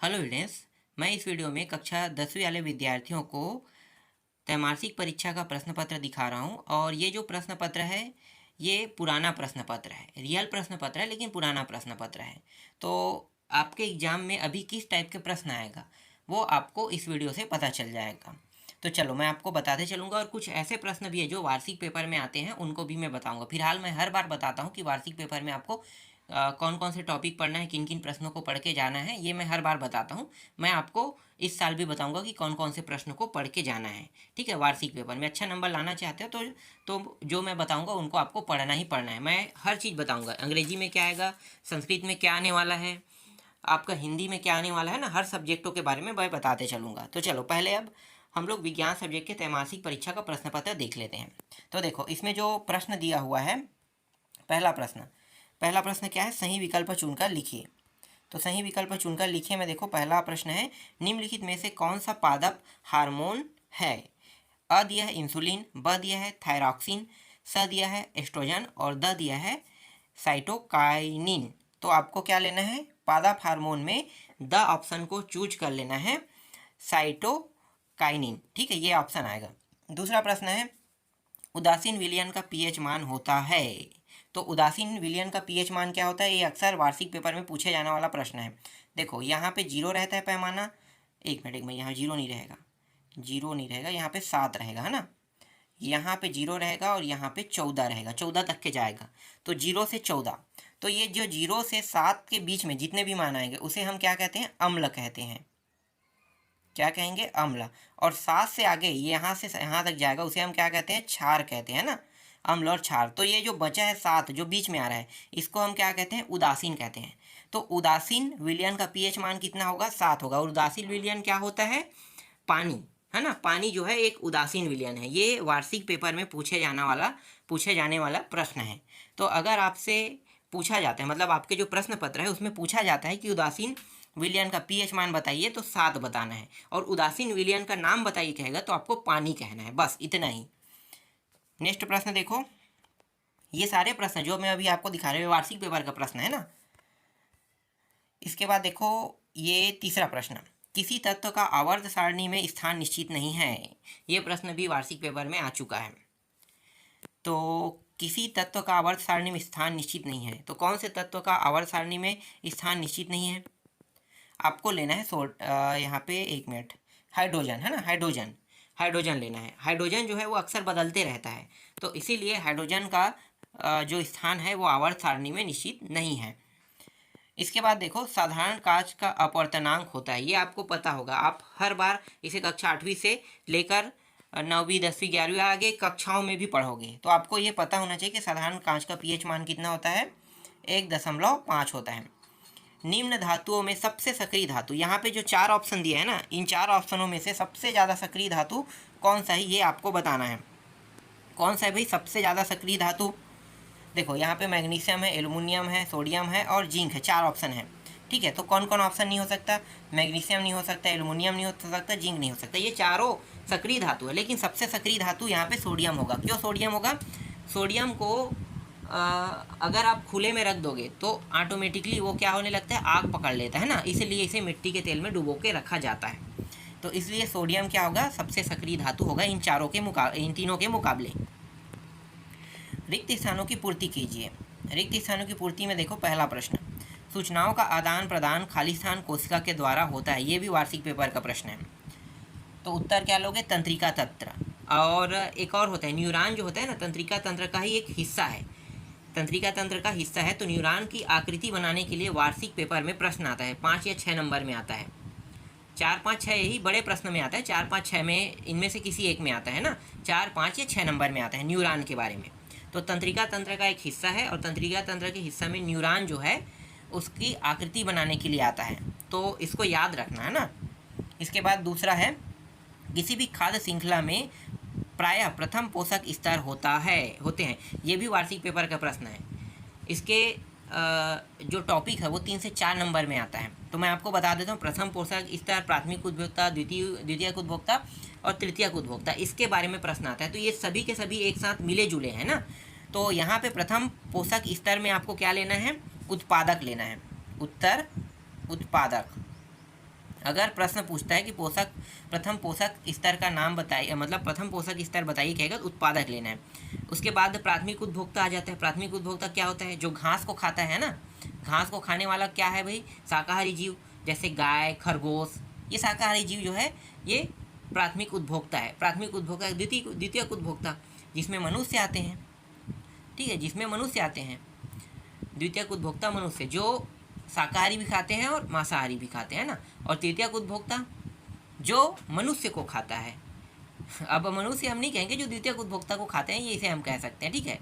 Hello students, मैं इस video में कक्षा 10वीं वाले विद्यार्थियों को त्रैमासिक परीक्षा का प्रश्न पत्र दिखा रहा हूँ। और ये जो प्रश्न पत्र है ये पुराना प्रश्न पत्र है, रियल प्रश्न पत्र है लेकिन पुराना प्रश्न पत्र है। तो आपके एग्ज़ाम में अभी किस टाइप के प्रश्न आएगा वो आपको इस वीडियो से पता चल जाएगा। तो चलो मैं आपको बताते चलूँगा, और कुछ ऐसे प्रश्न भी है जो वार्षिक पेपर में आते हैं उनको भी मैं बताऊँगा। फिलहाल मैं हर बार बताता हूँ कि वार्षिक पेपर में आपको कौन कौन से टॉपिक पढ़ना है, किन किन प्रश्नों को पढ़ के जाना है, ये मैं हर बार बताता हूँ। मैं आपको इस साल भी बताऊंगा कि कौन कौन से प्रश्नों को पढ़ के जाना है। ठीक है, वार्षिक पेपर में अच्छा नंबर लाना चाहते हो तो जो मैं बताऊंगा उनको आपको पढ़ना ही पढ़ना है। मैं हर चीज़ बताऊंगा, अंग्रेजी में क्या आएगा, संस्कृत में क्या आने वाला है, आपका हिंदी में क्या आने वाला है ना, हर सब्जेक्टों के बारे में मैं बताते चलूँगा। तो चलो पहले अब हम लोग विज्ञान सब्जेक्ट के त्रैमासिक परीक्षा का प्रश्न पत्र देख लेते हैं। तो देखो इसमें जो प्रश्न दिया हुआ है, पहला प्रश्न क्या है, सही विकल्प चुनकर लिखिए। तो सही विकल्प चुनकर लिखिए में देखो पहला प्रश्न है, निम्नलिखित में से कौन सा पादप हार्मोन है। अ दिया है इंसुलिन, ब दिया है थायरॉक्सिन, स दिया है एस्ट्रोजन और द दिया है साइटोकाइनिन। तो आपको क्या लेना है, पादप हार्मोन में द ऑप्शन को चूज कर लेना है, साइटोकाइनिन। ठीक है, ये ऑप्शन आएगा। दूसरा प्रश्न है, उदासीन विलयन का पीएच मान होता है। तो उदासीन विलयन का पीएच मान क्या होता है, ये अक्सर वार्षिक पेपर में पूछे जाने वाला प्रश्न है। देखो यहाँ पे 0 रहता है पैमाना, एक मिनट यहाँ 0 नहीं रहेगा, 0 नहीं रहेगा, यहाँ पे 7 रहेगा, है ना। यहाँ पे 0 रहेगा और यहाँ पे 14 रहेगा, 14 तक के जाएगा। तो 0 से 14, तो ये जो 0 से 7 के बीच में जितने भी मान आएंगे उसे हम क्या कहते हैं, अम्ल कहते हैं। क्या कहेंगे, अम्ल। और 7 से आगे यहाँ से यहाँ तक जाएगा उसे हम क्या कहते हैं, क्षार कहते हैं ना, अम्ल और क्षार। तो ये जो बचा है 7 जो बीच में आ रहा है, इसको हम क्या कहते हैं, उदासीन कहते हैं। तो उदासीन विलयन का पीएच मान कितना होगा, 7 होगा। और उदासीन विलयन क्या होता है, पानी, है ना। पानी जो है एक उदासीन विलयन है। ये वार्षिक पेपर में पूछे जाने वाला प्रश्न है। तो अगर आपसे पूछा जाता है, मतलब आपके जो प्रश्न पत्र है उसमें पूछा जाता है कि उदासीन विलयन का पीएच मान बताइए, तो 7 बताना है। और उदासीन विलयन का नाम बताइए कहेगा तो आपको पानी कहना है, बस इतना ही। नेक्स्ट प्रश्न देखो, ये सारे प्रश्न जो मैं अभी आपको दिखा रहा हूँ वार्षिक पेपर का प्रश्न है ना। इसके बाद देखो ये तीसरा प्रश्न, किसी तत्व का आवर्त सारणी में स्थान निश्चित नहीं है। ये प्रश्न भी वार्षिक पेपर में आ चुका है। तो किसी तत्व का आवर्त सारणी में स्थान निश्चित नहीं है, तो कौन से तत्व का आवर्त सारणी में स्थान निश्चित नहीं है, आपको लेना है यहाँ पे एक मिनट, हाइड्रोजन, है ना, हाइड्रोजन लेना है। हाइड्रोजन जो है वो अक्सर बदलते रहता है, तो इसीलिए हाइड्रोजन का जो स्थान है वो आवर्त सारणी में निश्चित नहीं है। इसके बाद देखो, साधारण कांच का अपवर्तनांक होता है, ये आपको पता होगा, आप हर बार इसे कक्षा 8वीं से लेकर 9वीं 10वीं 11वीं आगे कक्षाओं में भी पढ़ोगे। तो आपको ये पता होना चाहिए कि साधारण कांच का पीएच मान कितना होता है, 1.5 होता है। निम्न धातुओं में सबसे सक्रिय धातु, यहाँ पे जो 4 ऑप्शन दिए हैं ना, इन 4 ऑप्शनों में से सबसे ज़्यादा सक्रिय धातु कौन सा है ये आपको बताना है। कौन सा है भाई सबसे ज़्यादा सक्रिय धातु, देखो यहाँ पे मैग्नीशियम है, एल्युमिनियम है, सोडियम है और जिंक है, 4 ऑप्शन है। ठीक है, तो कौन कौन ऑप्शन नहीं हो सकता, मैग्नीशियम नहीं हो सकता, एल्युमिनियम नहीं हो सकता, जिंक नहीं हो सकता, ये चारों सक्रिय धातु है। लेकिन सबसे सक्रिय धातु यहाँ पे सोडियम होगा। क्यों सोडियम होगा, सोडियम को अगर आप खुले में रख दोगे तो ऑटोमेटिकली वो क्या होने लगता है, आग पकड़ लेता है ना, इसलिए इसे मिट्टी के तेल में डुबो के रखा जाता है। तो इसलिए सोडियम क्या होगा, सबसे सक्रिय धातु होगा इन तीनों के मुकाबले। रिक्त स्थानों की पूर्ति कीजिए। रिक्त स्थानों की पूर्ति में देखो पहला प्रश्न, सूचनाओं का आदान प्रदान खाली स्थान कोशिका के द्वारा होता है, ये भी वार्षिक पेपर का प्रश्न है। तो उत्तर क्या लोगे, तंत्रिका तंत्र। और एक और होता है न्यूरॉन, जो होता है ना, तंत्रिका तंत्र का ही एक हिस्सा है, तंत्रिका तंत्र का हिस्सा है। तो न्यूरॉन की आकृति बनाने के लिए वार्षिक पेपर में प्रश्न आता है, 5 या 6 नंबर में आता है, 4 5 6 यही बड़े प्रश्न में आता है, 4 5 6 में इनमें से किसी एक में आता है ना, 4 5 या 6 नंबर में आता है न्यूरॉन के बारे में। तो तंत्रिका तंत्र का एक हिस्सा है, और तंत्रिका तंत्र के हिस्सा में न्यूरॉन जो है उसकी आकृति बनाने के लिए आता है, तो इसको याद रखना है ना। इसके बाद दूसरा है, किसी भी खाद्य श्रृंखला में प्रायः प्रथम पोषक स्तर होते हैं, ये भी वार्षिक पेपर का प्रश्न है। इसके जो टॉपिक है वो 3 से 4 नंबर में आता है। तो मैं आपको बता देता हूँ, प्रथम पोषक स्तर, प्राथमिक उपभोक्ता, द्वितीयक उपभोक्ता और तृतीयक उपभोक्ता, इसके बारे में प्रश्न आता है। तो ये सभी के सभी एक साथ मिले जुले हैं ना। तो यहाँ पे प्रथम पोषक स्तर में आपको क्या लेना है, उत्पादक लेना है, उत्तर उत्पादक। अगर प्रश्न पूछता है कि प्रथम पोषक स्तर का नाम बताइए, मतलब प्रथम पोषक स्तर बताइए कहेगा तो उत्पादक लेना है। उसके बाद प्राथमिक उपभोक्ता आ जाता है। प्राथमिक उपभोक्ता क्या होता है? जो घास को खाता है ना, घास को खाने वाला क्या है भाई? शाकाहारी जीव, जैसे गाय, खरगोश, ये शाकाहारी जीव जो है ये प्राथमिक उपभोक्ता है। प्राथमिक उपभोक्ता। द्वितीयक उपभोक्ता जिसमें मनुष्य आते हैं, ठीक है, जिसमें मनुष्य आते हैं। द्वितीयक उपभोक्ता मनुष्य जो शाकाहारी भी खाते हैं और मांसाहारी भी खाते हैं ना। और तृतीयक उपभोक्ता जो मनुष्य को खाता है। अब मनुष्य हम नहीं कहेंगे, जो द्वितीयक उपभोक्ता को खाते हैं ये इसे हम कह सकते हैं, ठीक है।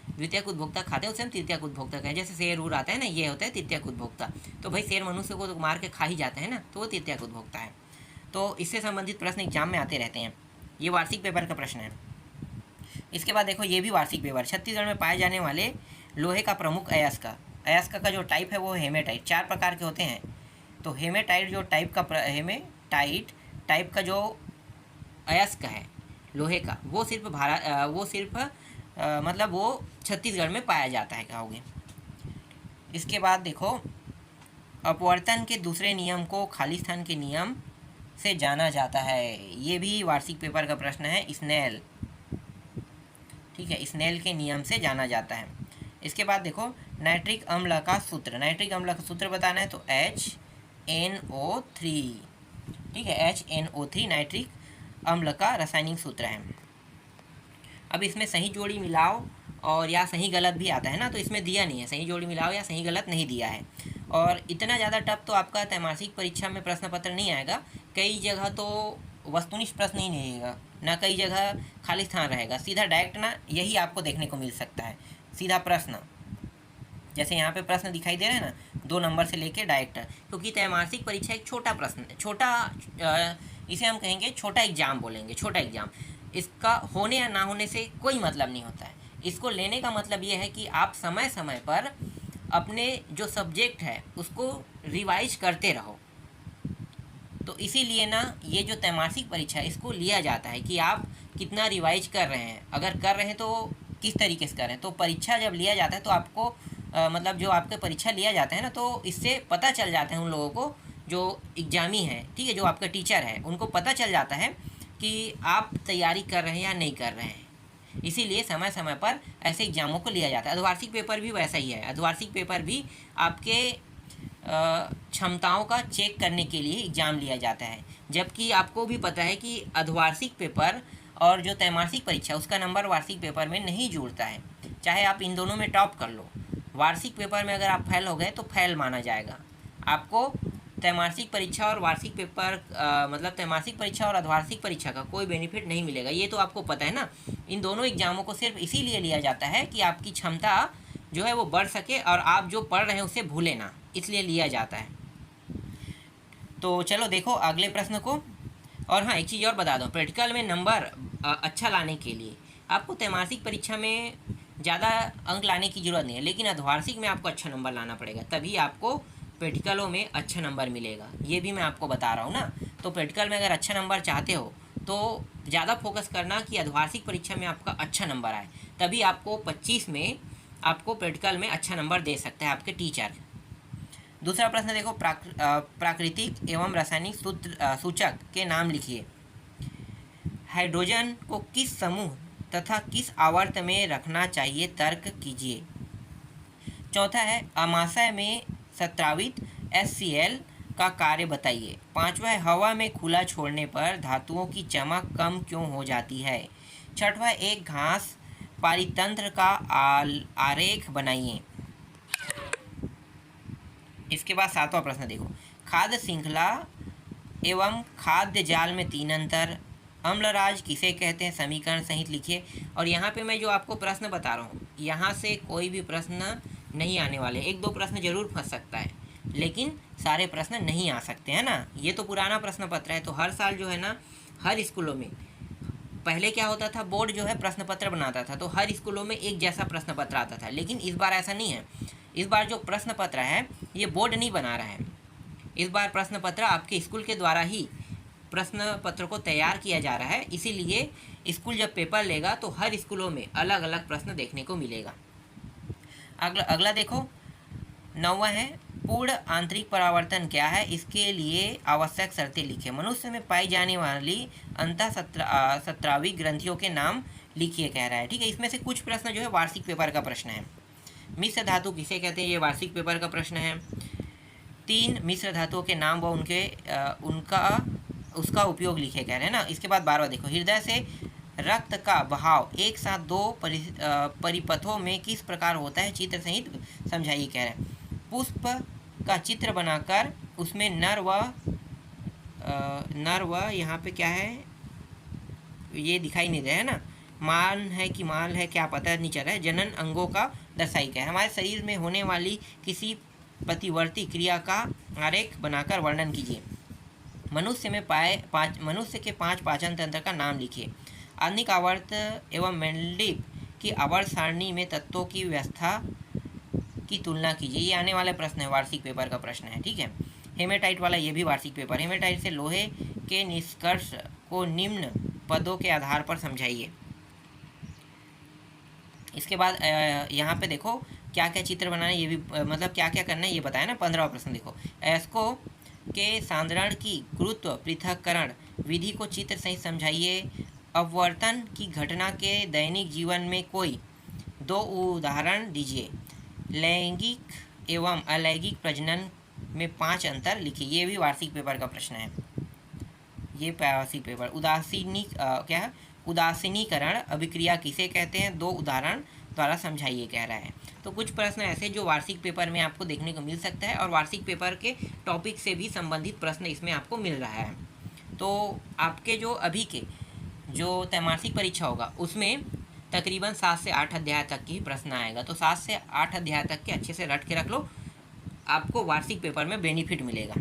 द्वितीयक उपभोक्ता खाते हैं उसे हम तृतीयक उपभोक्ता कहें। जैसे शेर उर आता है ना, ये होता है तृतीयक उपभोक्ता। तो भाई शेर मनुष्य को तो मार के खा ही जाते हैं ना, तो वो तृतीयक उपभोक्ता है। तो इससे संबंधित प्रश्न एग्जाम में आते रहते हैं। ये वार्षिक पेपर का प्रश्न है। इसके बाद देखो, ये भी वार्षिक पेपर। छत्तीसगढ़ में पाए जाने वाले लोहे का प्रमुख अयस्क का जो टाइप है वो हेमेटाइट। 4 प्रकार के होते हैं। तो हेमेटाइट जो हेमेटाइट टाइप का जो अयस्क है लोहे का, वो सिर्फ मतलब वो छत्तीसगढ़ में पाया जाता है, कहोगे। इसके बाद देखो, अपवर्तन के दूसरे नियम को खालिस्तान के नियम से जाना जाता है। ये भी वार्षिक पेपर का प्रश्न है। स्नेल, ठीक है, स्नेल के नियम से जाना जाता है। इसके बाद देखो, नाइट्रिक अम्ल का सूत्र। नाइट्रिक अम्ल का सूत्र बताना है तो HNO3, ठीक है, HNO3 नाइट्रिक अम्ल का रासायनिक सूत्र है। अब इसमें सही जोड़ी मिलाओ और या सही गलत भी आता है ना, तो इसमें दिया नहीं है सही जोड़ी मिलाओ या सही गलत नहीं दिया है। और इतना ज़्यादा टफ तो आपका त्रैमासिक परीक्षा में प्रश्न पत्र नहीं आएगा। कई जगह तो वस्तुनिष्ठ प्रश्न ही नहीं रहेगा ना, कई जगह खाली स्थान रहेगा। सीधा डायरेक्ट ना यही आपको देखने को मिल सकता है, सीधा प्रश्न। जैसे यहाँ पे प्रश्न दिखाई दे रहे हैं ना, 2 नंबर से लेके डायरेक्ट, क्योंकि त्रैमासिक परीक्षा एक छोटा प्रश्न, इसे हम कहेंगे छोटा एग्जाम बोलेंगे, छोटा एग्जाम। इसका होने या ना होने से कोई मतलब नहीं होता है। इसको लेने का मतलब ये है कि आप समय समय पर अपने जो सब्जेक्ट है उसको रिवाइज करते रहो। तो इसीलिए ना ये जो त्रैमासिक परीक्षा है इसको लिया जाता है कि आप कितना रिवाइज कर रहे हैं। अगर कर रहे हैं तो किस तरीके से कर रहे हैं। तो परीक्षा जब लिया जाता है तो आपको मतलब जो आपके परीक्षा लिया जाता है ना, तो इससे पता चल जाता है उन लोगों को जो एग्जामी है, ठीक है, जो आपका टीचर है, उनको पता चल जाता है कि आप तैयारी कर रहे हैं या नहीं कर रहे हैं। इसीलिए समय समय पर ऐसे एग्जामों को लिया जाता है। अर्धवार्षिक पेपर भी वैसा ही है। अर्धवार्षिक पेपर भी आपके क्षमताओं का चेक करने के लिए एग्ज़ाम लिया जाता है। जबकि आपको भी पता है कि अर्धवार्षिक पेपर और जो त्रैमासिक परीक्षा उसका नंबर वार्षिक पेपर में नहीं जुड़ता है। चाहे आप इन दोनों में टॉप कर लो, वार्षिक पेपर में अगर आप फेल हो गए तो फेल माना जाएगा। आपको त्रैमासिक परीक्षा और वार्षिक पेपर मतलब त्रैमासिक परीक्षा और अर्धवार्षिक परीक्षा का कोई बेनिफिट नहीं मिलेगा। ये तो आपको पता है ना। इन दोनों एग्जामों को सिर्फ इसीलिए लिया जाता है कि आपकी क्षमता जो है वो बढ़ सके और आप जो पढ़ रहे हैं उसे भूलें ना, इसलिए लिया जाता है। तो चलो देखो अगले प्रश्न को। और हाँ, एक चीज़ और बता दूँ, प्रैक्टिकल में नंबर अच्छा लाने के लिए आपको त्रैमासिक परीक्षा में ज़्यादा अंक लाने की ज़रूरत नहीं है, लेकिन अर्धवार्षिक में आपको अच्छा नंबर लाना पड़ेगा, तभी आपको प्रैक्टिकलों में अच्छा नंबर मिलेगा। ये भी मैं आपको बता रहा हूँ ना। तो प्रैक्टिकल में अगर अच्छा नंबर चाहते हो तो ज़्यादा फोकस करना कि अर्धवार्षिक परीक्षा में आपका अच्छा नंबर आए, तभी आपको 25 में आपको प्रैक्टिकल में अच्छा नंबर दे सकता है आपके टीचर। दूसरा प्रश्न देखो, प्राकृतिक एवं रासायनिक सूचक के नाम लिखिए। हाइड्रोजन को किस समूह तथा किस आवर्त में रखना चाहिए, तर्क कीजिए। चौथा है, अमाशय में स्रावित HCl का कार्य बताइए। पांचवा है, हवा में खुला छोड़ने पर धातुओं की चमक कम क्यों हो जाती है। छठवा, एक घास पारितंत्र का आरेख बनाइए। इसके बाद सातवां प्रश्न देखो, खाद्य श्रृंखला एवं खाद्य जाल में 3 अंतर। अम्लराज किसे कहते हैं, समीकरण सहित लिखिए। और यहाँ पे मैं जो आपको प्रश्न बता रहा हूँ, यहाँ से कोई भी प्रश्न नहीं आने वाले। 1-2 प्रश्न जरूर फंस सकता है, लेकिन सारे प्रश्न नहीं आ सकते हैं ना। ये तो पुराना प्रश्न पत्र है, तो हर साल जो है ना, हर स्कूलों में पहले क्या होता था, बोर्ड जो है प्रश्न पत्र बनाता था, तो हर स्कूलों में एक जैसा प्रश्न पत्र आता था। लेकिन इस बार ऐसा नहीं है। इस बार जो प्रश्न पत्र है ये बोर्ड नहीं बना रहा है। इस बार प्रश्न पत्र आपके स्कूल के द्वारा ही प्रश्न पत्र को तैयार किया जा रहा है। इसीलिए स्कूल जब पेपर लेगा तो हर स्कूलों में अलग अलग प्रश्न देखने को मिलेगा। अगला देखो, 9वां है, पूर्ण आंतरिक परावर्तन क्या है, इसके लिए आवश्यक शर्तें लिखिए। मनुष्य में पाई जाने वाली अंतःस्रावी ग्रंथियों के नाम लिखिए कह रहा है। ठीक है, इसमें से कुछ प्रश्न जो है वार्षिक पेपर का प्रश्न है। मिश्र धातु किसे कहते हैं, ये वार्षिक पेपर का प्रश्न है। 3 मिश्र धातुओं के नाम व उसका उपयोग लिखे कह रहे हैं ना। इसके बाद 12वां देखो, हृदय से रक्त का बहाव एक साथ 2 परिपथों में किस प्रकार होता है, चित्र सहित समझाइए कह रहे हैं। पुष्प का चित्र बनाकर उसमें नर व यहाँ पे क्या है ये दिखाई नहीं दे रहा है ना, मान है कि माल है क्या पता नहीं चल रहा है, जनन अंगों का दर्शाई क्या है। हमारे शरीर में होने वाली किसी प्रतिवर्ती क्रिया का आरेख बनाकर वर्णन कीजिए। मनुष्य के 5 पाचन तंत्र का नाम लिखिए। आधुनिक आवर्त एवं मेंडलीव की आवर्त सारणी में तत्वों की व्यवस्था की तुलना कीजिए। ये आने वाला प्रश्न है, वार्षिक पेपर का प्रश्न है। ठीक है, हेमेटाइट वाला ये भी वार्षिक पेपर। हेमेटाइट से लोहे के निष्कर्ष को निम्न पदों के आधार पर समझाइए। इसके बाद यहाँ पे देखो क्या क्या चित्र बनाना है, ये भी मतलब क्या क्या करना है ये बताया ना। 15वां प्रश्न देखो, अयस्कों के सांद्रण की गुरुत्व पृथक्करण विधि को चित्र सहित समझाइए। अपवर्तन की घटना के दैनिक जीवन में कोई 2 उदाहरण दीजिए। लैंगिक एवं अलैंगिक प्रजनन में 5 अंतर लिखिए। ये भी वार्षिक पेपर का प्रश्न है, ये वार्षिक पेपर। उदासीनीकरण अभिक्रिया किसे कहते हैं, 2 उदाहरण द्वारा समझाइए कह रहा है। तो कुछ प्रश्न ऐसे जो वार्षिक पेपर में आपको देखने को मिल सकता है और वार्षिक पेपर के टॉपिक से भी संबंधित प्रश्न इसमें आपको मिल रहा है। तो आपके जो अभी के जो त्रैमासिक परीक्षा होगा उसमें तकरीबन 7 से 8 अध्याय तक की प्रश्न आएगा। तो 7 से 8 अध्याय तक के अच्छे से रट के रख लो, आपको वार्षिक पेपर में बेनिफिट मिलेगा।